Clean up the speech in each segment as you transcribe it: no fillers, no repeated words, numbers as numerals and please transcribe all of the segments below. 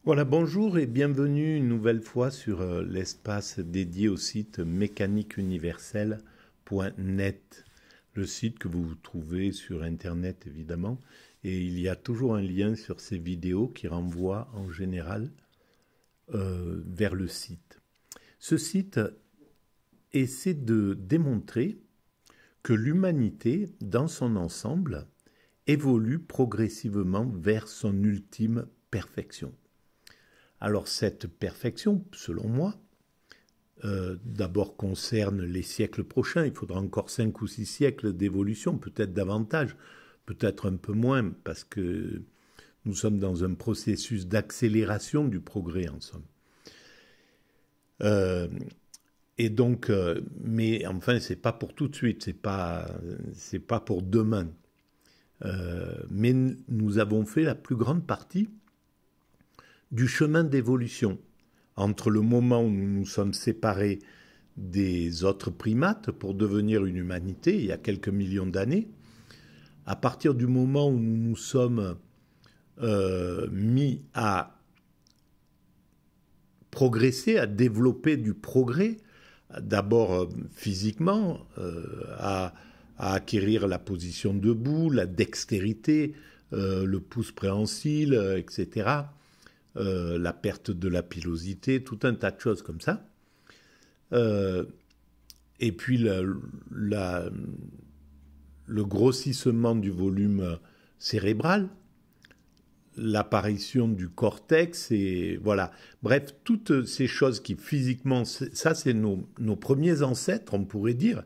Voilà, bonjour et bienvenue une nouvelle fois sur l'espace dédié au site mécaniqueuniverselle.net, le site que vous trouvez sur Internet évidemment, et il y a toujours un lien sur ces vidéos qui renvoie en général vers le site. Ce site essaie de démontrer que l'humanité, dans son ensemble, évolue progressivement vers son ultime perfection. Alors cette perfection, selon moi, d'abord concerne les siècles prochains. Il faudra encore 5 ou 6 siècles d'évolution, peut-être davantage, peut-être un peu moins, parce que nous sommes dans un processus d'accélération du progrès, en somme. Et donc, mais enfin, c'est pas pour tout de suite, c'est pas pour demain. Mais nous avons fait la plus grande partie du chemin d'évolution entre le moment où nous nous sommes séparés des autres primates pour devenir une humanité, il y a quelques millions d'années, à partir du moment où nous nous sommes mis à progresser, à développer du progrès, d'abord physiquement, à acquérir la position debout, la dextérité, le pouce préhensile, etc., la perte de la pilosité, tout un tas de choses comme ça. Et puis le grossissement du volume cérébral, l'apparition du cortex, et voilà. Bref, toutes ces choses qui physiquement, ça c'est nos premiers ancêtres, on pourrait dire,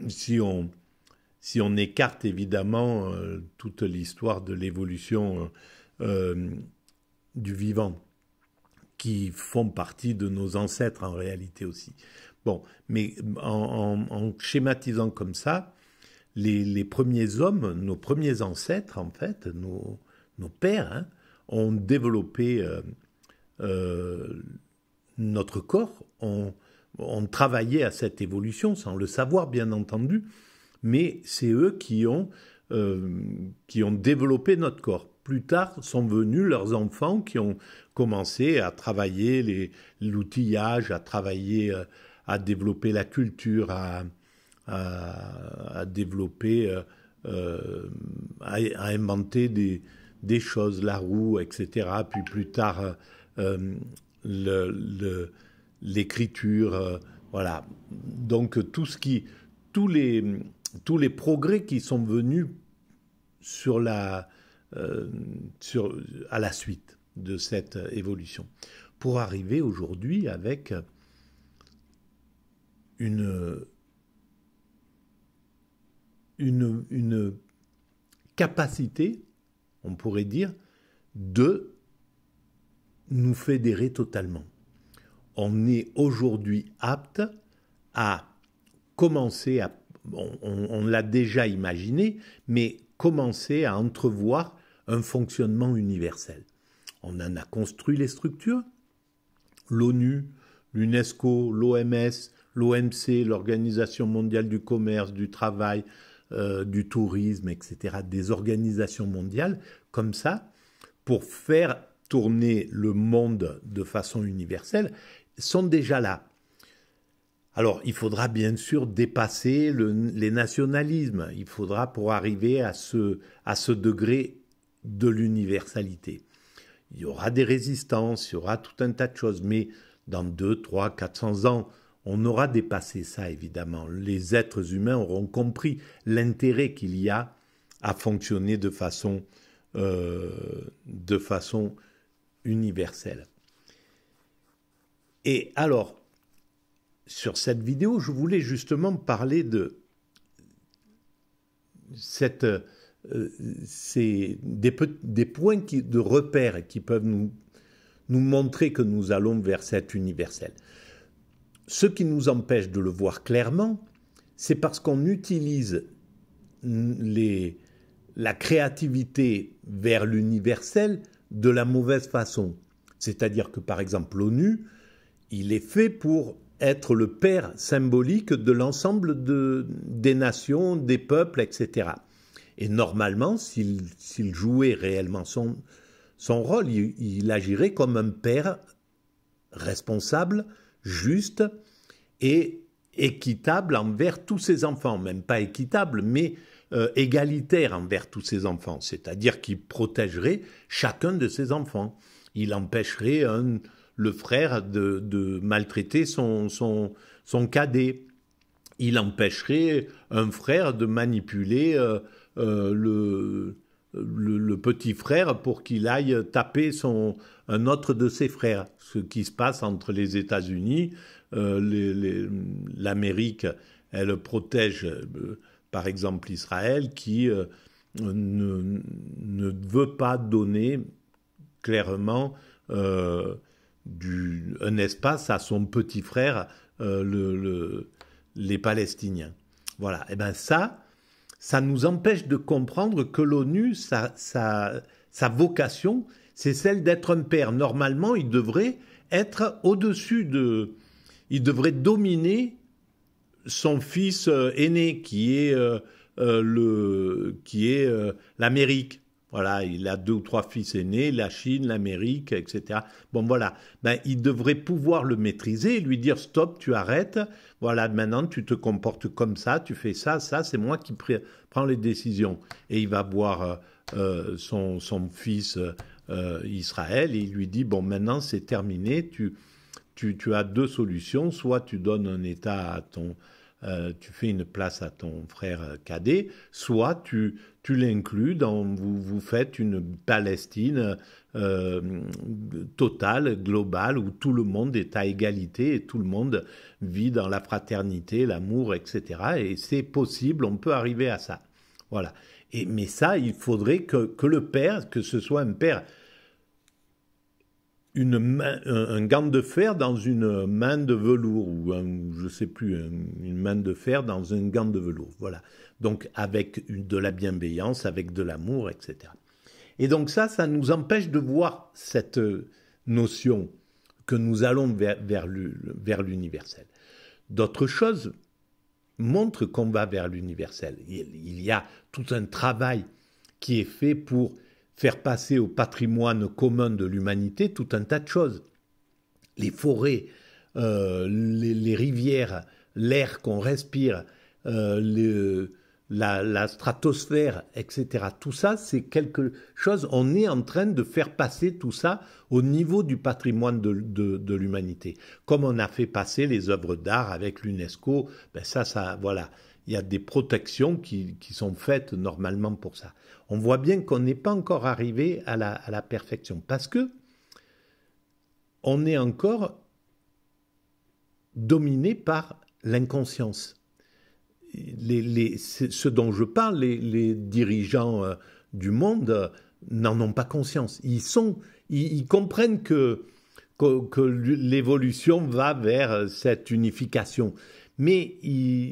si on écarte évidemment toute l'histoire de l'évolution du vivant, qui font partie de nos ancêtres en réalité aussi. Bon, mais en schématisant comme ça, les premiers hommes, nos premiers ancêtres en fait, nos pères, hein, ont développé notre corps, ont travaillé à cette évolution sans le savoir bien entendu, mais c'est eux qui ont développé notre corps. Plus tard sont venus leurs enfants qui ont commencé à travailler l'outillage, à travailler, à développer la culture, à développer, à inventer des choses, la roue, etc. Puis plus tard, l'écriture, voilà. Donc tous les progrès qui sont venus à la suite de cette évolution, pour arriver aujourd'hui avec une capacité, on pourrait dire, de nous fédérer totalement. On est aujourd'hui apte à commencer à, on l'a déjà imaginé, mais commencer à entrevoir un fonctionnement universel. On en a construit les structures, l'ONU, l'UNESCO, l'OMS, l'OMC, l'Organisation mondiale du commerce, du travail, du tourisme, etc., des organisations mondiales comme ça, pour faire tourner le monde de façon universelle, sont déjà là. Alors, il faudra bien sûr dépasser les nationalismes. Il faudra pour arriver à ce degré de l'universalité. Il y aura des résistances, il y aura tout un tas de choses, mais dans 200, 300, 400 ans, on aura dépassé ça, évidemment. Les êtres humains auront compris l'intérêt qu'il y a à fonctionner de façon universelle. Et alors, sur cette vidéo, je voulais justement parler de des points de repère qui peuvent nous montrer que nous allons vers cet universel. Ce qui nous empêche de le voir clairement, c'est parce qu'on utilise la créativité vers l'universel de la mauvaise façon. C'est-à-dire que, par exemple, l'ONU, il est fait pour être le père symbolique de l'ensemble des nations, des peuples, etc. Et normalement, s'il jouait réellement son rôle. Il agirait comme un père responsable, juste et équitable envers tous ses enfants. Même pas équitable, mais égalitaire envers tous ses enfants. C'est-à-dire qu'il protégerait chacun de ses enfants. Il empêcherait le frère de maltraiter son cadet. Il empêcherait un frère de manipuler le petit frère pour qu'il aille taper un autre de ses frères. Ce qui se passe entre les États-Unis, l'Amérique, elle protège par exemple Israël qui ne veut pas donner clairement un espace à son petit frère, les Palestiniens. Voilà. Et bien ça nous empêche de comprendre que l'ONU, sa vocation, c'est celle d'être un père. Normalement, il devrait être au-dessus il devrait dominer son fils aîné, qui est l'Amérique. Voilà, il a 2 ou 3 fils aînés, la Chine, l'Amérique, etc. Bon, voilà. Ben, il devrait pouvoir le maîtriser et lui dire « Stop, tu arrêtes. Voilà, maintenant, tu te comportes comme ça, tu fais ça, c'est moi qui prends les décisions. » Et il va voir son fils Israël et il lui dit « Bon, maintenant, c'est terminé. Tu as 2 solutions. Soit tu donnes un État à tu fais une place à ton frère cadet, soit tu l'inclus vous faites une Palestine totale, globale, où tout le monde est à égalité et tout le monde vit dans la fraternité, l'amour, etc. Et c'est possible, on peut arriver à ça. Voilà. Mais ça, il faudrait que le père, que ce soit un père, un gant de fer dans une main de velours, ou je ne sais plus, une main de fer dans un gant de velours. Voilà. Donc avec de la bienveillance, avec de l'amour, etc. Et donc ça nous empêche de voir cette notion que nous allons vers l'universel. D'autres choses montrent qu'on va vers l'universel. Il y a tout un travail qui est fait pour faire passer au patrimoine commun de l'humanité tout un tas de choses. Les forêts, les rivières, l'air qu'on respire, la stratosphère, etc. Tout ça, c'est quelque chose, on est en train de faire passer tout ça au niveau du patrimoine de l'humanité. Comme on a fait passer les œuvres d'art avec l'UNESCO, ben ça, voilà. Il y a des protections qui sont faites normalement pour ça. On voit bien qu'on n'est pas encore arrivé à la perfection parce que on est encore dominé par l'inconscience. Ce dont je parle, les dirigeants du monde n'en ont pas conscience. Ils comprennent que l'évolution va vers cette unification. Mais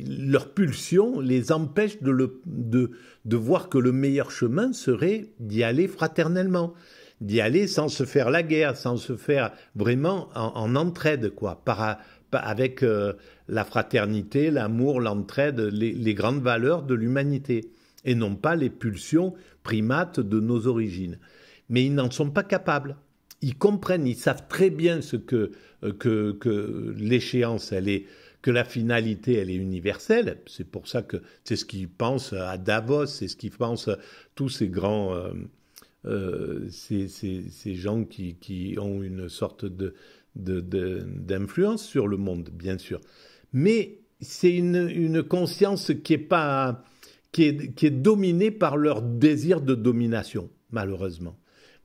leur pulsion les empêche de voir que le meilleur chemin serait d'y aller fraternellement, d'y aller sans se faire la guerre, sans se faire vraiment en entraide, quoi, avec la fraternité, l'amour, l'entraide, les grandes valeurs de l'humanité, et non pas les pulsions primates de nos origines. Mais ils n'en sont pas capables. Ils comprennent, ils savent très bien ce que l'échéance, elle est, que la finalité, elle est universelle. C'est pour ça que c'est ce qu'ils pensent à Davos, c'est ce qu'ils pensent tous ces grands, ces gens qui ont une sorte d'influence sur le monde, bien sûr. Mais c'est une conscience qui est dominée par leur désir de domination, malheureusement.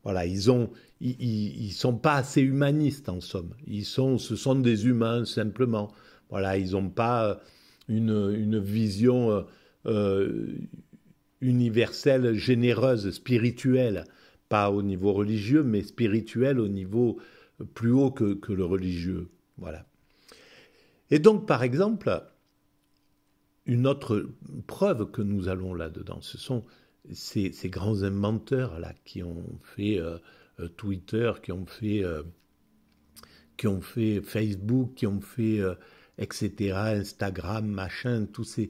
Voilà, ils sont pas assez humanistes en somme. Ce sont des humains simplement. Voilà, ils n'ont pas une vision universelle, généreuse, spirituelle, pas au niveau religieux, mais spirituelle au niveau plus haut que le religieux. Voilà. Et donc, par exemple, une autre preuve que nous allons là-dedans, ce sont ces grands inventeurs là qui ont fait Twitter, qui ont fait Facebook, qui ont fait etc., Instagram, machin, tous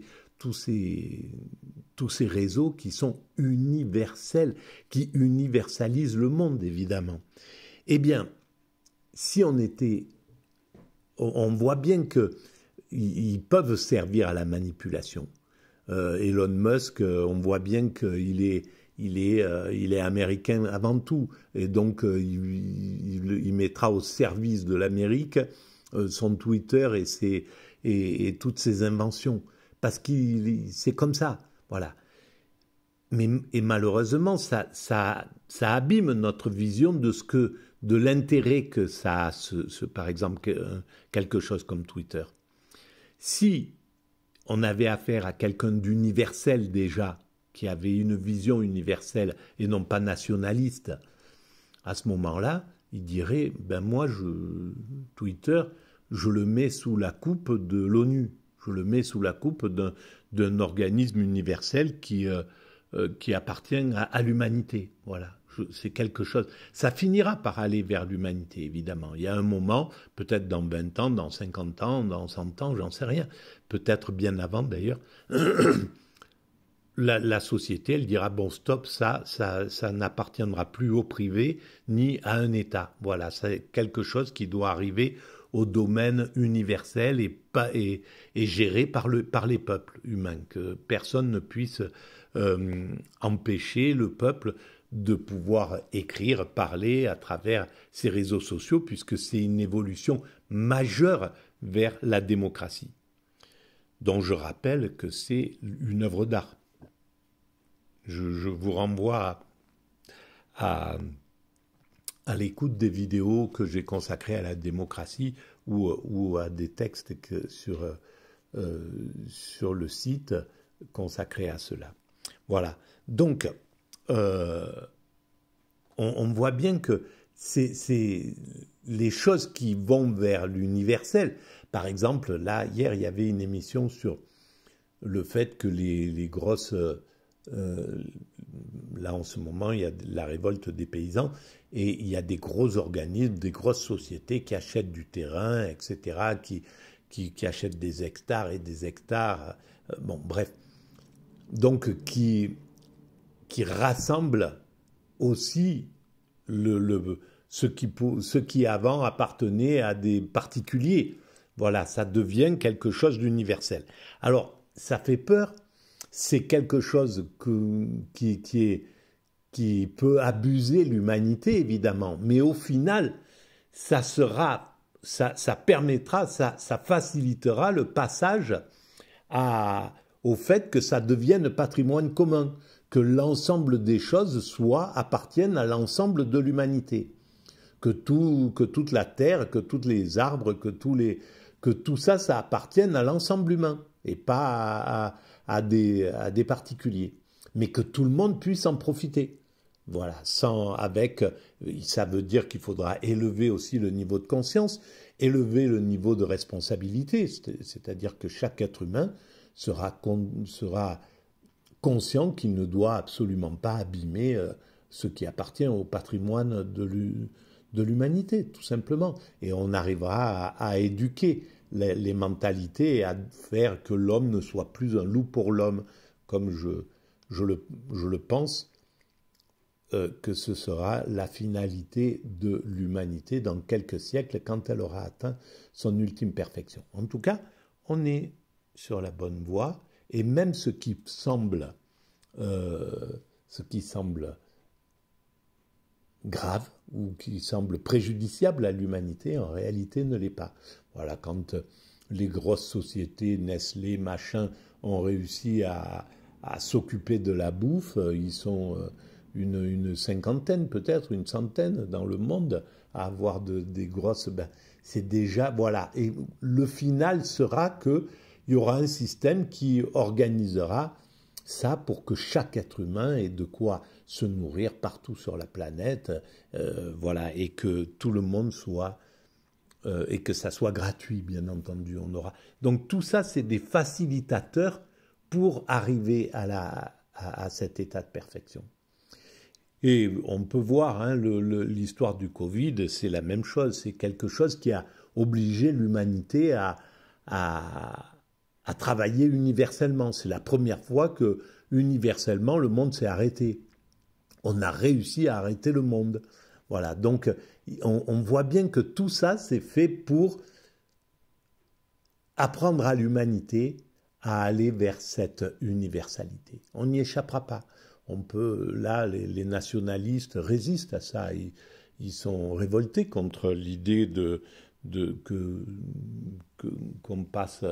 tous ces réseaux qui sont universels, qui universalisent le monde, évidemment. Eh bien, si on voit bien qu'ils peuvent servir à la manipulation. Elon Musk, on voit bien qu'il est américain avant tout, et donc il mettra au service de l'Amérique son Twitter et toutes ses inventions, parce c'est comme ça, voilà. Et malheureusement, ça abîme notre vision de l'intérêt que ça a, par exemple, quelque chose comme Twitter. Si on avait affaire à quelqu'un d'universel déjà, qui avait une vision universelle et non pas nationaliste, à ce moment-là, il dirait, moi, Twitter, je le mets sous la coupe de l'ONU, je le mets sous la coupe d'un organisme universel qui appartient à l'humanité. Voilà, c'est quelque chose. Ça finira par aller vers l'humanité, évidemment. Il y a un moment, peut-être dans 20 ans, dans 50 ans, dans 100 ans, j'en sais rien, peut-être bien avant d'ailleurs, la société, elle dira, bon, stop, ça n'appartiendra plus au privé ni à un État. Voilà, c'est quelque chose qui doit arriver au domaine universel et géré par les peuples humains, que personne ne puisse empêcher le peuple de pouvoir écrire, parler à travers ces réseaux sociaux, puisque c'est une évolution majeure vers la démocratie, dont je rappelle que c'est une œuvre d'art. Je vous renvoie à l'écoute des vidéos que j'ai consacrées à la démocratie ou à des textes sur le site consacrés à cela. Voilà. Donc, on voit bien que c'est les choses qui vont vers l'universel. Par exemple, là, hier, il y avait une émission sur le fait que les grosses... là, en ce moment, il y a la révolte des paysans et il y a des gros organismes, des grosses sociétés qui achètent du terrain, etc., qui achètent des hectares et des hectares. Bon, bref. Donc, qui rassemblent aussi ce qui avant appartenait à des particuliers. Voilà, ça devient quelque chose d'universel. Alors, ça fait peur. C'est quelque chose qui peut abuser l'humanité, évidemment. Mais au final, ça permettra, ça facilitera le passage au fait que ça devienne patrimoine commun, que l'ensemble des choses appartiennent à l'ensemble de l'humanité. Que toute la terre, que tous les arbres, que tout ça appartienne à l'ensemble humain et pas à des particuliers, mais que tout le monde puisse en profiter. Voilà, ça veut dire qu'il faudra élever aussi le niveau de conscience, élever le niveau de responsabilité, c'est-à-dire que chaque être humain sera conscient qu'il ne doit absolument pas abîmer ce qui appartient au patrimoine de l'humanité, tout simplement. Et on arrivera à éduquer les mentalités et à faire que l'homme ne soit plus un loup pour l'homme, comme je le pense, que ce sera la finalité de l'humanité dans quelques siècles, quand elle aura atteint son ultime perfection. En tout cas, on est sur la bonne voie, et même ce qui semble grave ou qui semble préjudiciable à l'humanité, en réalité ne l'est pas. Voilà, quand les grosses sociétés, Nestlé, machin, ont réussi à s'occuper de la bouffe, ils sont une cinquantaine, peut-être une centaine dans le monde à avoir des grosses... c'est déjà... Voilà. Et le final sera qu'il y aura un système qui organisera ça pour que chaque être humain ait de quoi se nourrir partout sur la planète, voilà, et que tout le monde soit... et que ça soit gratuit, bien entendu. Donc tout ça, c'est des facilitateurs pour arriver à cet état de perfection. Et on peut voir, l'histoire du Covid, c'est la même chose. C'est quelque chose qui a obligé l'humanité à à travailler universellement. C'est la première fois que, universellement, le monde s'est arrêté. On a réussi à arrêter le monde. Voilà, donc on voit bien que tout ça, c'est fait pour apprendre à l'humanité à aller vers cette universalité. On n'y échappera pas. On peut, là, les nationalistes résistent à ça. Ils sont révoltés contre l'idée qu'on passe,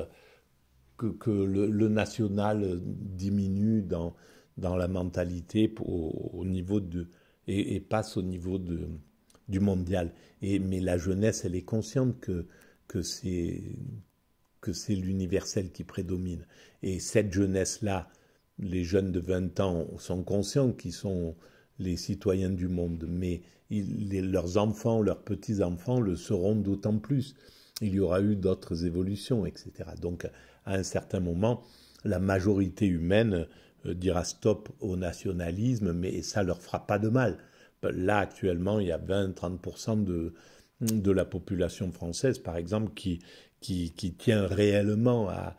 que le national diminue dans la mentalité au niveau et passe au niveau du mondial. Mais la jeunesse, elle est consciente que c'est l'universel qui prédomine. Et cette jeunesse-là, les jeunes de 20 ans sont conscients qu'ils sont les citoyens du monde, mais leurs enfants, leurs petits-enfants le seront d'autant plus. Il y aura eu d'autres évolutions, etc. Donc, à un certain moment, la majorité humaine dira stop au nationalisme, mais ça ne leur fera pas de mal. Là, actuellement, il y a 20-30% de la population française, par exemple, qui tient réellement à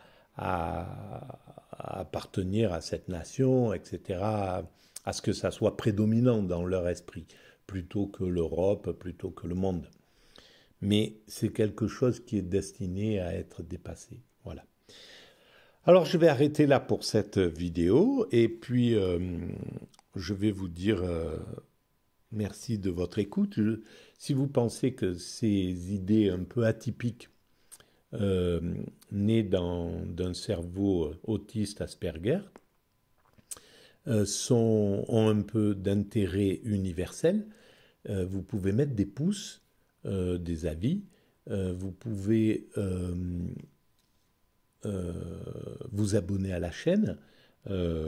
appartenir à cette nation, etc., à ce que ça soit prédominant dans leur esprit, plutôt que l'Europe, plutôt que le monde. Mais c'est quelque chose qui est destiné à être dépassé. Voilà. Alors, je vais arrêter là pour cette vidéo, et puis je vais vous dire merci de votre écoute. Si vous pensez que ces idées un peu atypiques nées d'un cerveau autiste Asperger ont un peu d'intérêt universel, vous pouvez mettre des pouces, des avis, vous pouvez vous abonner à la chaîne,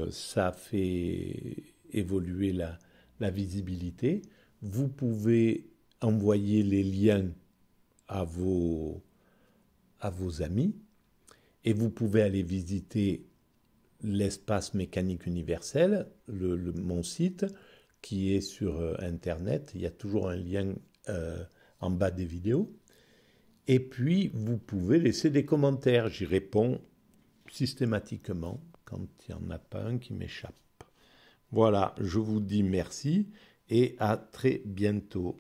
ça fait évoluer la visibilité. Vous pouvez envoyer les liens à vos amis, et vous pouvez aller visiter l'espace mécanique universel, mon site, qui est sur Internet. Il y a toujours un lien en bas des vidéos. Et puis, vous pouvez laisser des commentaires. J'y réponds systématiquement quand il n'y en a pas un qui m'échappe. Voilà, je vous dis merci et à très bientôt.